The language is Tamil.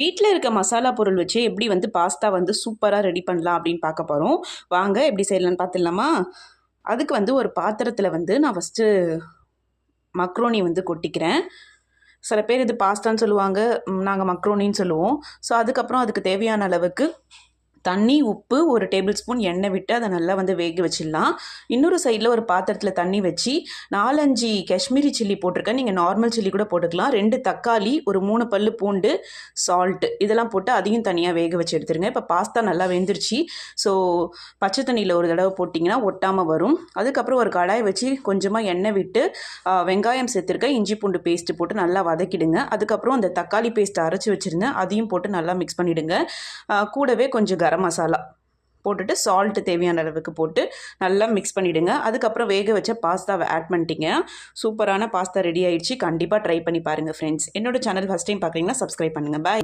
வீட்ல இருக்க மசாலா பொருள் வச்சு எப்படி வந்து பாஸ்தா வந்து சூப்பரா ரெடி பண்ணலாம் அப்படின்னு பார்க்க போறோம். வாங்க எப்படி செய்யலாம்ன்னு பார்த்துடலாமா? அதுக்கு வந்து ஒரு பாத்திரத்தில வந்து நான் ஃபர்ஸ்ட்டு மக்ரோனி வந்து கொட்டிக்கிறேன். சில பேர் இது பாஸ்தான்னு சொல்லுவாங்க. நாங்க மக்ரோனின்னு சொல்லுவோம். ஸோ அதுக்கப்புறம் அதுக்கு தேவையான அளவுக்கு தண்ணி, உப்பு, 1 டேபிள் ஸ்பூன் எண்ணெய் விட்டு அத நல்லா வந்து வேக வச்சிடலாம். இன்னொரு சைடில் ஒரு பாத்திரத்தில தண்ணி வச்சு 4, 5 காஷ்மீரி சில்லி போட்டிருக்கேன். நீங்கள் நார்மல் சில்லி கூட போட்டுக்கலாம். 2 தக்காளி, ஒரு 3 பல்லு பூண்டு, சால்ட் இதெல்லாம் போட்டு அதையும் தனியாக வேக வச்சு எடுத்துருங்க. இப்போ பாஸ்தா நல்லா வெந்துருச்சு. ஸோ பச்சை தண்ணியில் ஒரு தடவை போட்டிங்கன்னா ஒட்டாமல் வரும். அதுக்கப்புறம் ஒரு கடாய் வச்சு கொஞ்சமாக எண்ணெய் விட்டு வெங்காயம் சேர்த்துருக்கேன். இஞ்சி பூண்டு பேஸ்ட்டு போட்டு நல்லா வதக்கிடுங்க. அதுக்கப்புறம் அந்த தக்காளி பேஸ்ட்டை அரைச்சி வச்சுருந்தேன். அதையும் போட்டு நல்லா மிக்ஸ் பண்ணிவிடுங்க. கூடவே கொஞ்சம் கரம் மசாலா போட்டுட்டு சால்ட்டு தேவையான அளவுக்கு போட்டு நல்லா மிக்ஸ் பண்ணிவிடுங்க. அதுக்கப்புறம் வேக வச்ச பாஸ்தாவை ஆட் பண்ணிட்டீங்க. சூப்பரான பாஸ்தா ரெடி ஆயிடுச்சு. கண்டிப்பாக ட்ரை பண்ணி பாருங்கள் ஃப்ரெண்ட்ஸ். என்னோட சேனல் ஃபஸ்ட் டைம் பார்க்குறீங்கன்னா சப்ஸ்கிரைப் பண்ணுங்கள். பாய்.